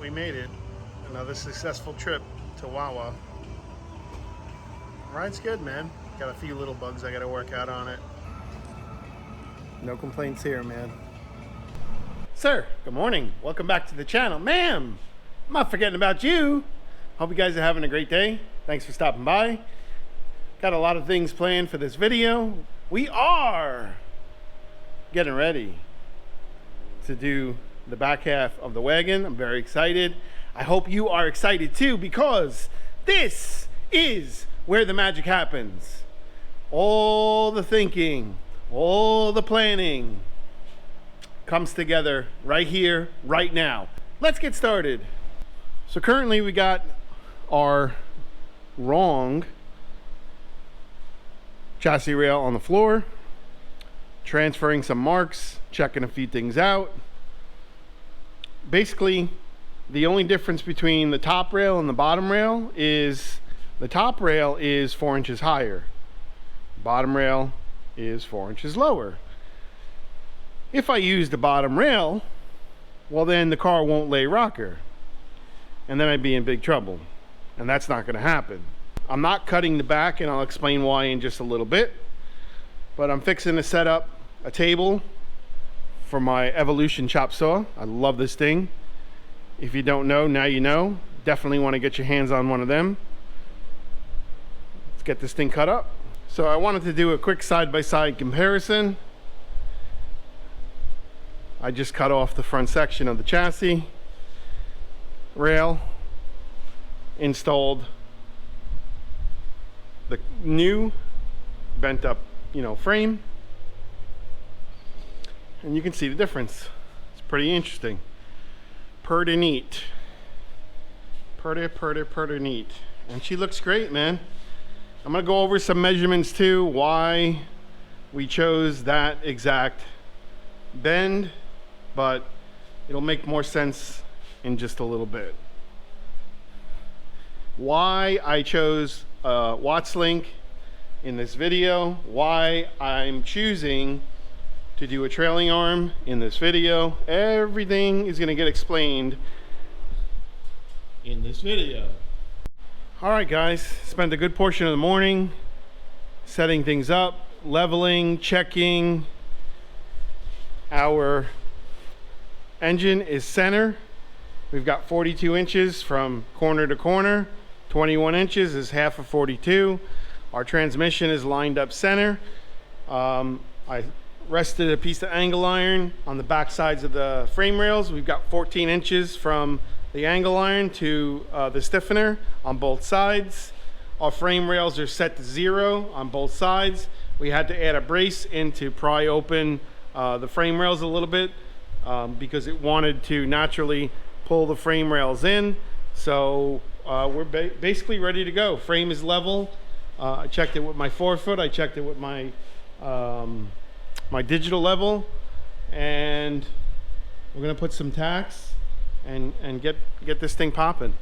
we made it. Another successful trip to Wawa. Ride's good, man. Got a few little bugs I gotta work out on it. No complaints here, man. Sir, good morning. Welcome back to the channel. Ma'am, I'm not forgetting about you. Hope you guys are having a great day. Thanks for stopping by. Got a lot of things planned for this video. We are getting ready to do the back half of the wagon. I'm very excited. I hope you are excited too, because this is where the magic happens. All the thinking, all the planning comes together right here, right now. Let's get started. So currently we got our wrong chassis rail on the floor, transferring some marks, checking a few things out. Basically, the only difference between the top rail and the bottom rail is the top rail is 4 inches higher. Bottom rail is 4 inches lower. If I use the bottom rail, well then the car won't lay rocker. And then I'd be in big trouble. And that's not gonna happen. I'm not cutting the back, and I'll explain why in just a little bit. But I'm fixing to set up a table for my Evolution chop saw. I love this thing. If you don't know, now you know. Definitely want to get your hands on one of them. Let's get this thing cut up. So I wanted to do a quick side-by-side comparison. I just cut off the front section of the chassis rail, installed the new bent up, frame, and you can see the difference. It's pretty interesting. Pretty neat. Pretty neat. And she looks great, man. I'm gonna go over some measurements too, why we chose that exact bend, but it'll make more sense in just a little bit. Why I chose Watts link in this video, why I'm choosing to do a trailing arm in this video. Everything is going to get explained in this video. All right, guys, spent a good portion of the morning setting things up, leveling, checking. Our engine is center. We've got 42 inches from corner to corner. 21 inches is half of 42. Our transmission is lined up center. I rested a piece of angle iron on the back sides of the frame rails. We've got 14 inches from the angle iron to the stiffener on both sides. Our frame rails are set to 0 on both sides. We had to add a brace in to pry open the frame rails a little bit because it wanted to naturally pull the frame rails in. So we're basically ready to go. Frame is level. I checked it with my 4-foot. I checked it with my my digital level, and we're gonna put some tacks and get this thing popping.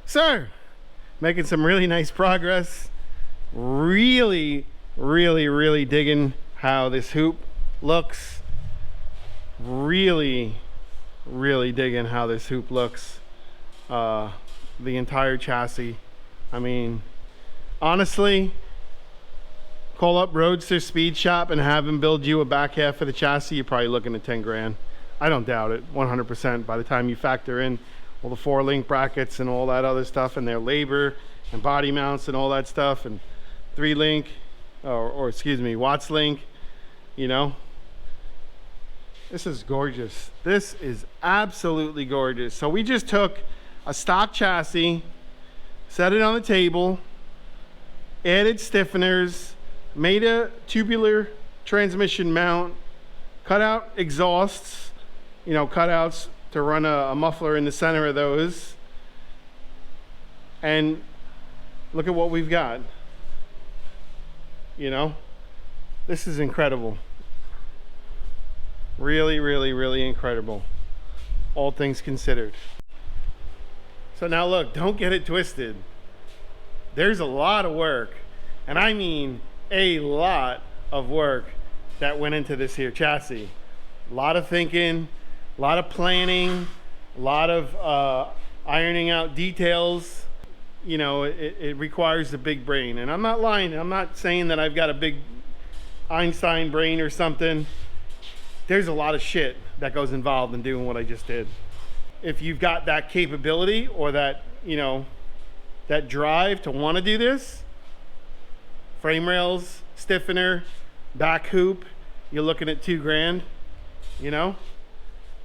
Sir, making some really nice progress. Really digging how this hoop looks. Really digging how this hoop looks. The entire chassis. I mean, honestly, call up Roadster Speed Shop and have them build you a back half of the chassis. You're probably looking at 10 grand. I don't doubt it, 100%, by the time you factor in all the 4-link brackets and all that other stuff, and their labor and body mounts and all that stuff, and 3-link or excuse me, Watts link. This is gorgeous. This is absolutely gorgeous. So we just took a stock chassis, set it on the table, added stiffeners, made a tubular transmission mount, cut out exhausts, cutouts to run a muffler in the center of those, and look at what we've got. This is incredible. Really, really, really incredible, all things considered. So now look, don't get it twisted. There's a lot of work, and I mean a lot of work that went into this here chassis. A lot of thinking, a lot of planning, a lot of ironing out details. You know, it requires a big brain. And I'm not lying. I'm not saying that I've got a big Einstein brain or something. There's a lot of shit that goes involved in doing what I just did. If you've got that capability or that, you know, that drive to want to do this, frame rails, stiffener, back hoop, you're looking at $2,000, you know?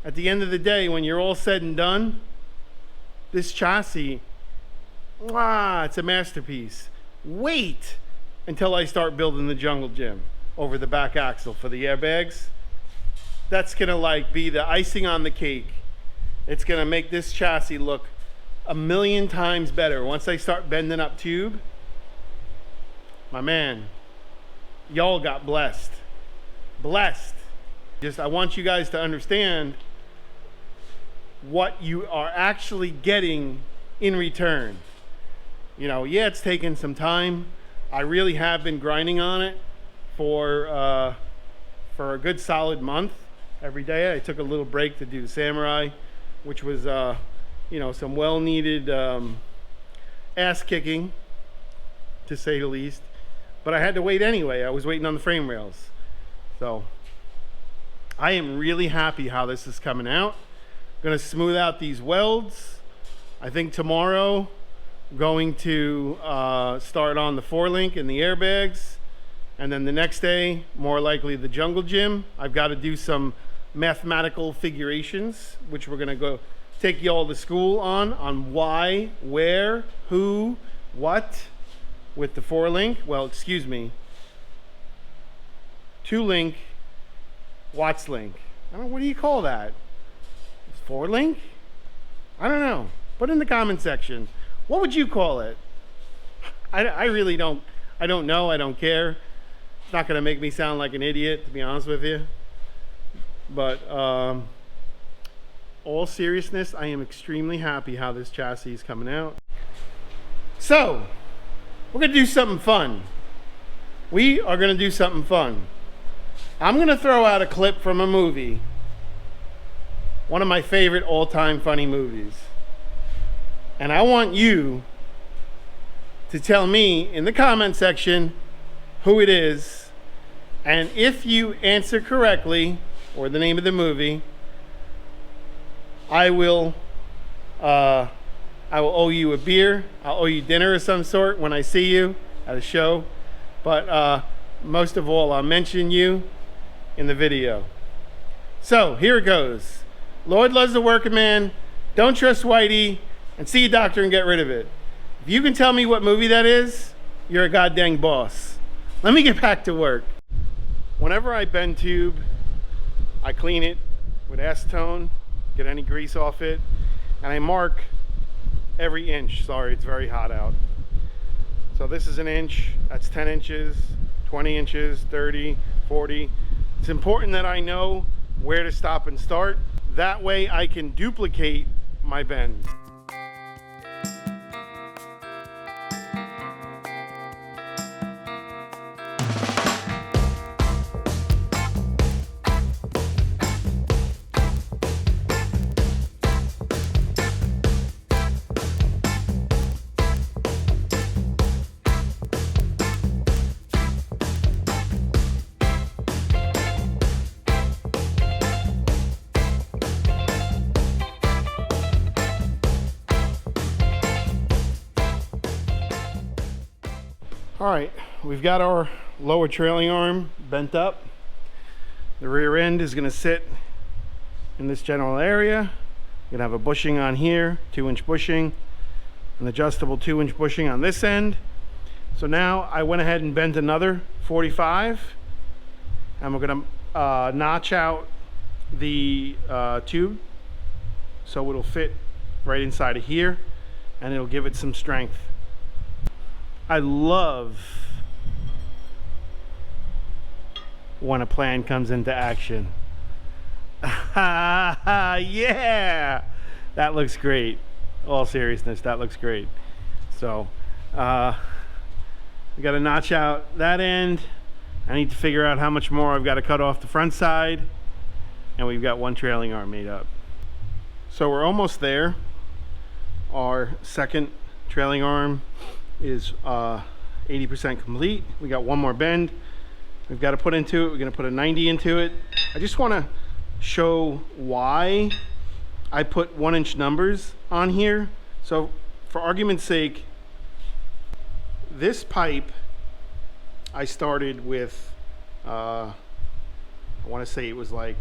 At the end of the day, when you're all said and done, this chassis, it's a masterpiece. Wait until I start building the jungle gym over the back axle for the airbags. That's gonna like be the icing on the cake. It's gonna make this chassis look a million times better. Once I start bending up tube, my man, y'all got blessed. Blessed. Just, I want you guys to understand what you are actually getting in return. You know, yeah, it's taken some time. I really have been grinding on it for a good solid month. Every day I took a little break to do the Samurai, which was you know, some well-needed ass kicking, to say the least. But I had to wait anyway. I was waiting on the frame rails. So I am really happy how this is coming out. I'm gonna smooth out these welds. I think tomorrow I'm going to start on the 4-link and the airbags. And then the next day, more likely the jungle gym. I've got to do some mathematical figurations, which we're gonna go take y'all to school on why, where, who, what with the 4-link. Well, excuse me, 2-link, Watts link. I don't know, what do you call that? 4-link? I don't know. Put in the comment section. What would you call it? I really don't. I don't know. I don't care. It's not gonna make me sound like an idiot, to be honest with you. But all seriousness, I am extremely happy how this chassis is coming out. So we're gonna do something fun. We are gonna do something fun. I'm gonna throw out a clip from a movie, one of my favorite all-time funny movies, and I want you to tell me in the comment section who it is, and if you answer correctly, or the name of the movie, I will owe you a beer. I'll owe you dinner of some sort when I see you at a show. But most of all, I'll mention you in the video. So here it goes. Lord loves the working man. Don't trust Whitey. And see a doctor and get rid of it. If you can tell me what movie that is, you're a goddamn boss. Let me get back to work. Whenever I bend tube, I clean it with acetone, get any grease off it, and I mark every inch. Sorry, it's very hot out. So this is an inch, that's 10 inches, 20 inches, 30, 40. It's important that I know where to stop and start. That way I can duplicate my bend. All right, we've got our lower trailing arm bent up. The rear end is gonna sit in this general area. You're gonna have a bushing on here, 2-inch bushing, an adjustable 2-inch bushing on this end. So now I went ahead and bent another 45, and we're gonna notch out the tube so it'll fit right inside of here, and it'll give it some strength. when a plan comes into action. Yeah, that looks great. All seriousness, that looks great. So we got to notch out that end. I need to figure out how much more I've got to cut off the front side, and we've got one trailing arm made up. So we're almost there. Our second trailing arm is 80% complete. We got one more bend we've got to put into it. We're going to put a 90 into it. I just want to show why I put 1-inch numbers on here. So for argument's sake, this pipe I started with I want to say it was like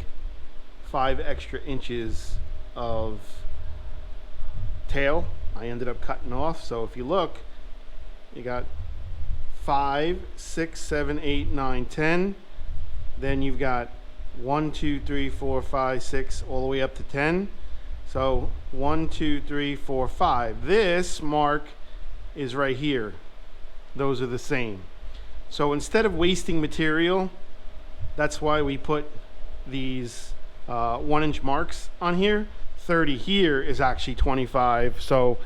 5 extra inches of tail I ended up cutting off. So if you look, you got 5, 6, 7, 8, 9, 10. Then you've got 1, 2, 3, 4, 5, 6, all the way up to 10. So 1, 2, 3, 4, 5. This mark is right here. Those are the same. So instead of wasting material, that's why we put these 1-inch marks on here. 30 here is actually 25. So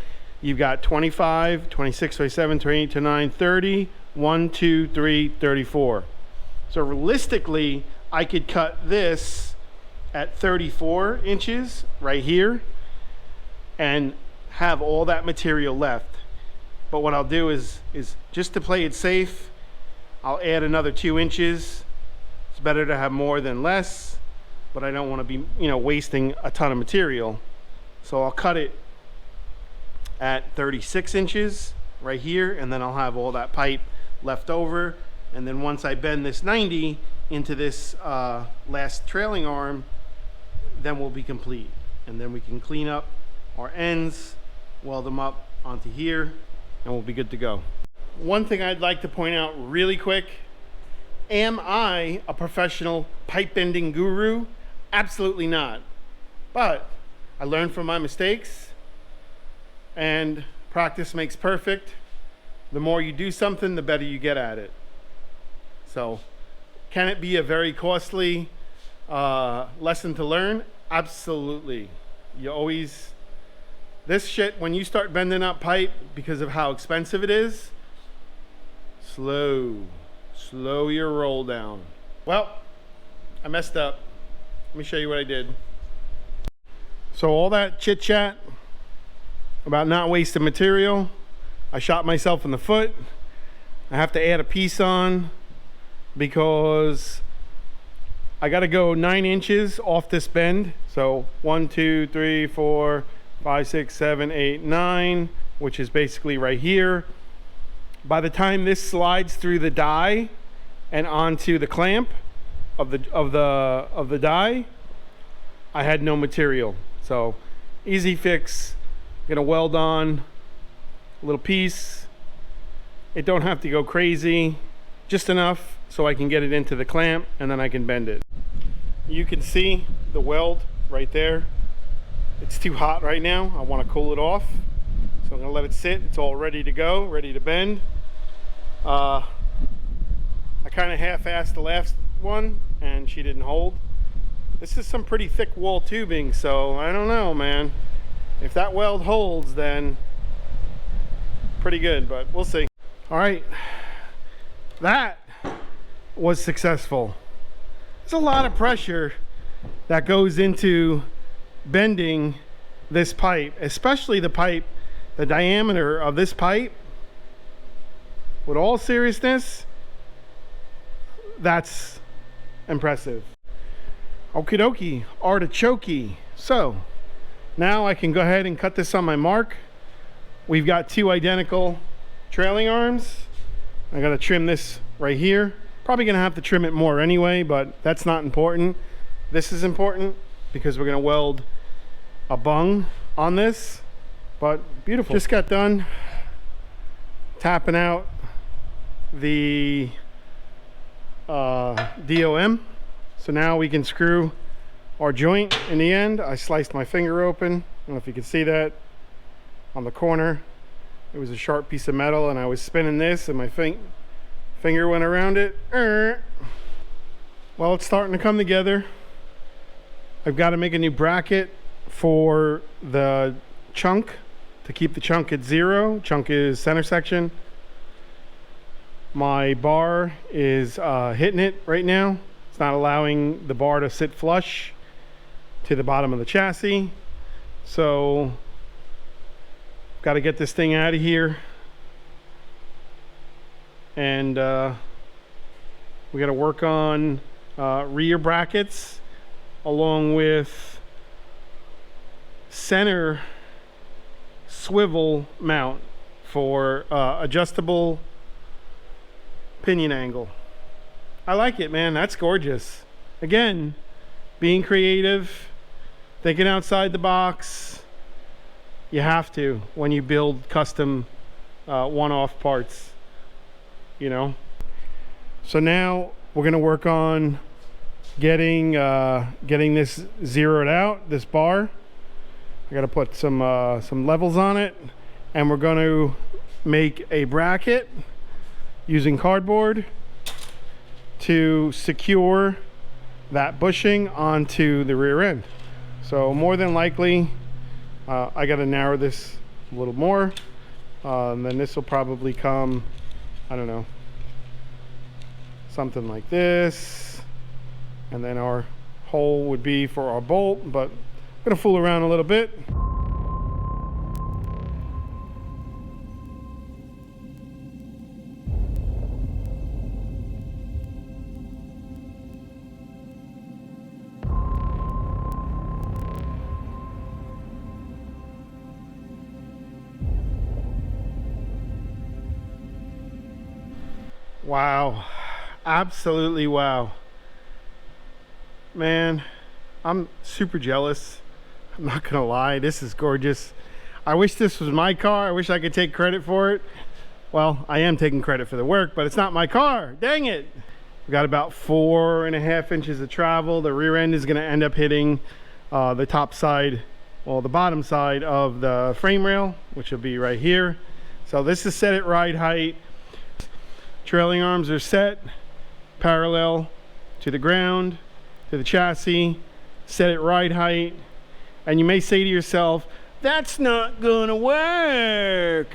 you've got 25, 26, 27, 28, 29, 30, 1, 2, 3, 34. So realistically, I could cut this at 34 inches right here and have all that material left. But what I'll do is just to play it safe, I'll add another 2 inches. It's better to have more than less, but I don't want to be, wasting a ton of material. So I'll cut it at 36 inches right here, and then I'll have all that pipe left over. And then once I bend this 90 into this last trailing arm, then we'll be complete. And then we can clean up our ends, weld them up onto here, and we'll be good to go. One thing I'd like to point out really quick, am I a professional pipe bending guru? Absolutely not. But I learned from my mistakes, and practice makes perfect. The more you do something, the better you get at it. So can it be a very costly lesson to learn? Absolutely. You always, this shit, when you start bending up pipe because of how expensive it is, slow your roll down. Well, I messed up. Let me show you what I did. So all that chit chat about not wasting material, I shot myself in the foot. I have to add a piece on because I got to go 9 inches off this bend. So 1, 2, 3, 4, 5, 6, 7, 8, 9, which is basically right here. By the time this slides through the die and onto the clamp of the die, I had no material. So easy fix. I'm gonna weld on a little piece. It don't have to go crazy, just enough so I can get it into the clamp, and then I can bend it. You can see the weld right there. It's too hot right now. I want to cool it off, so I'm gonna let it sit. It's all ready to go, ready to bend. I kind of half-assed the last one and she didn't hold. This is some pretty thick wall tubing, so I don't know, man. If that weld holds, then pretty good, but we'll see. All right, that was successful. There's a lot of pressure that goes into bending this pipe, especially the pipe, the diameter of this pipe. With all seriousness, that's impressive. Okie dokie, artichoke. So now I can go ahead and cut this on my mark. We've got 2 identical trailing arms. I gotta trim this right here. Probably gonna have to trim it more anyway, but that's not important. This is important because we're gonna weld a bung on this. But beautiful. Just got done tapping out the DOM. So now we can screw our joint in the end. I sliced my finger open. I don't know if you can see that on the corner. It was a sharp piece of metal, and I was spinning this and my finger went around it. Well, it's starting to come together. I've got to make a new bracket for the chunk to keep the chunk at 0. Chunk is center section. My bar is hitting it right now. It's not allowing the bar to sit flush to the bottom of the chassis. So, got to get this thing out of here. And we got to work on rear brackets along with center swivel mount for adjustable pinion angle. I like it, man. That's gorgeous. Again, being creative, thinking outside the box. You have to when you build custom one-off parts, you know. So now we're going to work on getting this zeroed out, this bar. I got to put some levels on it, and we're going to make a bracket using cardboard to secure that bushing onto the rear end. So more than likely, I got to narrow this a little more, and then this will probably come, I don't know, something like this, and then our hole would be for our bolt, but I'm gonna fool around a little bit. Wow, absolutely wow. Man, I'm super jealous. I'm not gonna lie, this is gorgeous. I wish this was my car. I wish I could take credit for it. Well, I am taking credit for the work, but it's not my car. Dang it. We've got about 4.5 inches of travel. The rear end is gonna end up hitting the top side, well, the bottom side of the frame rail, which will be right here. So this is set at ride height. Trailing arms are set parallel to the ground, to the chassis, set at ride height. And you may say to yourself, that's not gonna work.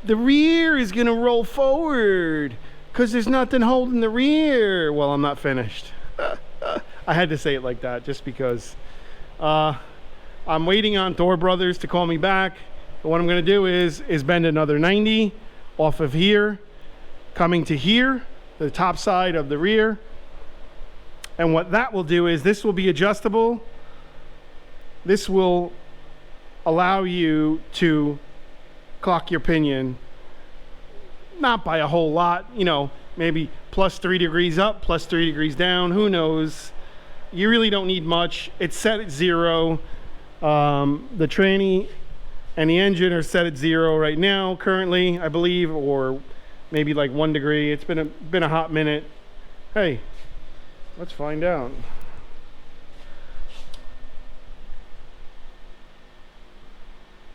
The rear is gonna roll forward because there's nothing holding the rear. Well, I'm not finished. I had to say it like that just because I'm waiting on Thor Brothers to call me back. But what I'm gonna do is bend another 90 off of here, coming to here, the top side of the rear. And what that will do is this will be adjustable. This will allow you to clock your pinion, not by a whole lot, you know, maybe plus 3 degrees up, plus 3 degrees down, who knows. You really don't need much. It's set at 0. The tranny and the engine are set at 0 right now, currently, I believe, or maybe like 1 degree. It's been a hot minute. Hey, let's find out.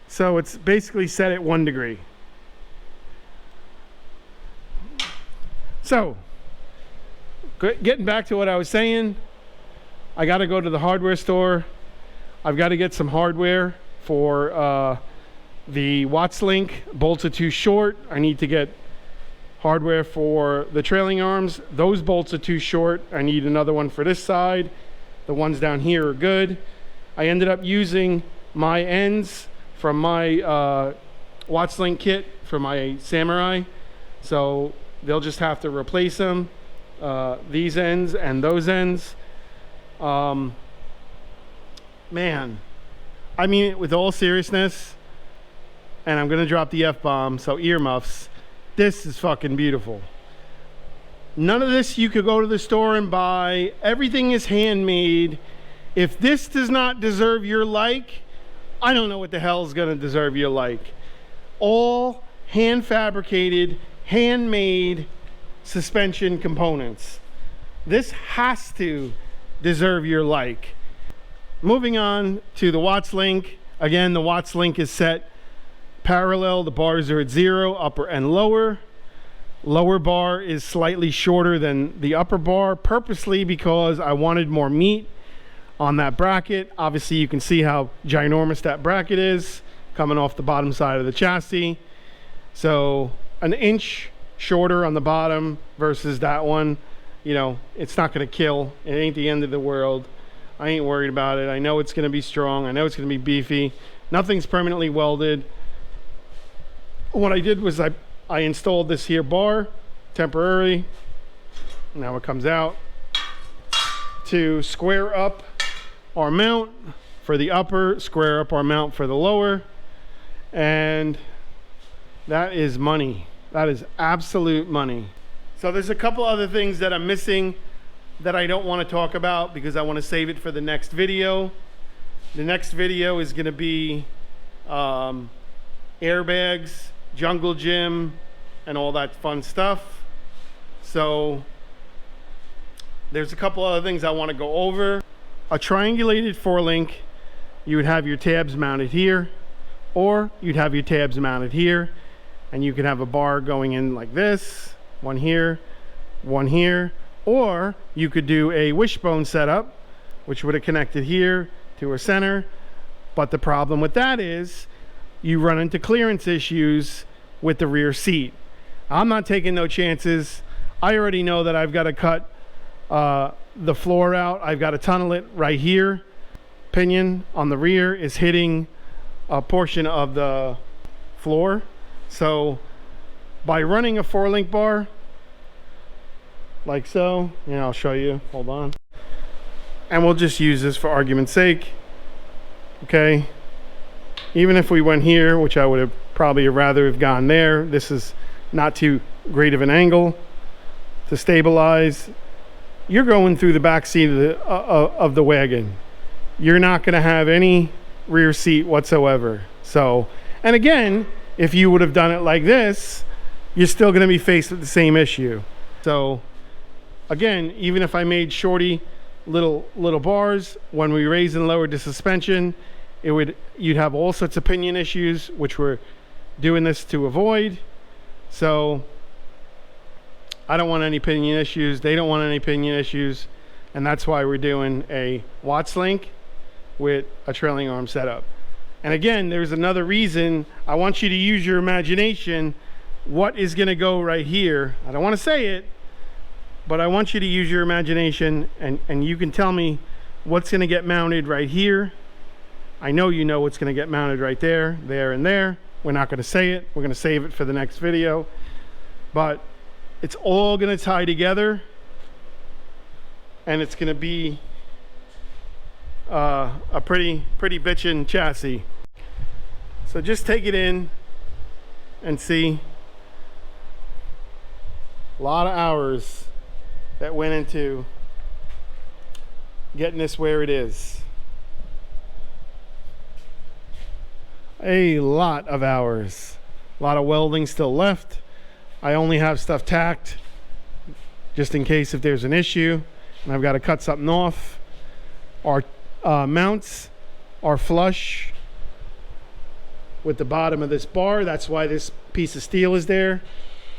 So it's basically set at 1 degree. So, getting back to what I was saying, I got to go to the hardware store. I've got to get some hardware for the Watts link. Bolts are too short. I need to get hardware for the trailing arms. Those bolts are too short. I need another one for this side. The ones down here are good. I ended up using my ends from my Watts link kit for my Samurai. So they'll just have to replace them. These ends and those ends. Man, I mean it with all seriousness, and I'm gonna drop the F-bomb, so earmuffs. This is fucking beautiful. None of this you could go to the store and buy. Everything is handmade. If this does not deserve your like, I don't know what the hell is gonna deserve your like. All hand fabricated, handmade suspension components. This has to deserve your like. Moving on to the Watts link. Again, the Watts link is set parallel. The bars are at 0, upper and lower. lower bar is slightly shorter than the upper bar, purposely because I wanted more meat on that bracket. Obviously you can see how ginormous that bracket is coming off the bottom side of the chassis. So an inch shorter on the bottom versus that one, you know, it's not going to kill. It ain't the end of the world. I ain't worried about it. I know it's going to be strong. I know it's going to be beefy. Nothing's permanently welded. What I did was I installed this here bar temporarily. Now it comes out to square up our mount for the upper, square up our mount for the lower, and that is money. That is absolute money. So there's a couple other things that I'm missing that I don't want to talk about because I want to save it for the next video. The next video is going to be airbags, jungle gym, and all that fun stuff. So there's a couple other things I want to go over. A triangulated 4-link, you would have your tabs mounted here, or you'd have your tabs mounted here, and you could have a bar going in like this, one here, or you could do a wishbone setup, which would have connected here to a center. But the problem with that is you run into clearance issues with the rear seat. I'm not taking no chances. I already know that I've got to cut the floor out. I've got to tunnel it right here. Pinion on the rear is hitting a portion of the floor. So by running a 4-link bar like so, yeah, I'll show you, hold on, and we'll just use this for argument's sake. Okay, even if we went here, which I would have probably rather have gone there, this is not too great of an angle to stabilize. You're going through the back seat of the wagon. You're not going to have any rear seat whatsoever. So, and again, if you would have done it like this, you're still going to be faced with the same issue. So again, even if I made shorty little bars, when we raise and lowered the suspension, you'd have all sorts of pinion issues, which we're doing this to avoid. So I don't want any pinion issues. They don't want any pinion issues. And that's why we're doing a Watts link with a trailing arm setup. And again, there's another reason. I want you to use your imagination. What is going to go right here? I don't want to say it, but I want you to use your imagination, and you can tell me what's going to get mounted right here. I know you know what's going to get mounted right there, there, and there. We're not going to say it. We're going to save it for the next video. But it's all going to tie together, and it's going to be a pretty bitchin' chassis. So just take it in and see. A lot of hours that went into getting this where it is. A lot of hours. A lot of welding still left. I only have stuff tacked just in case if there's an issue and I've got to cut something off. Our mounts are flush with the bottom of this bar. That's why this piece of steel is there.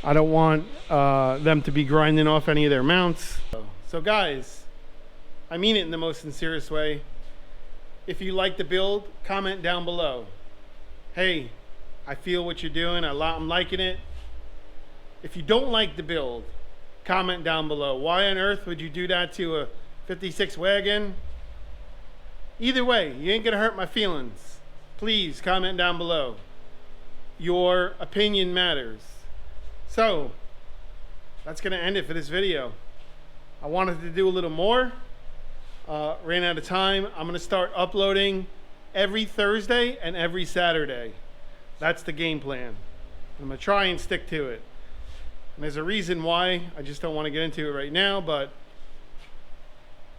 I don't want them to be grinding off any of their mounts. So guys, I mean it in the most sincerest way. If you like the build, comment down below. Hey, I feel what you're doing. I'm liking it. If you don't like the build, comment down below. Why on earth would you do that to a 56 wagon? Either way, you ain't gonna hurt my feelings. Please comment down below. Your opinion matters. So that's gonna end it for this video. I wanted to do a little more, ran out of time. I'm gonna start uploading every Thursday and every Saturday. That's the game plan. I'm gonna try and stick to it. And there's a reason why. I just don't want to get into it right now, but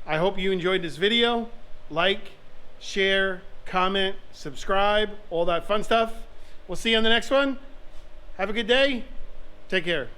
I hope you enjoyed this video. Like, share, comment, subscribe, all that fun stuff. We'll see you on the next one. Have a good day. Take care.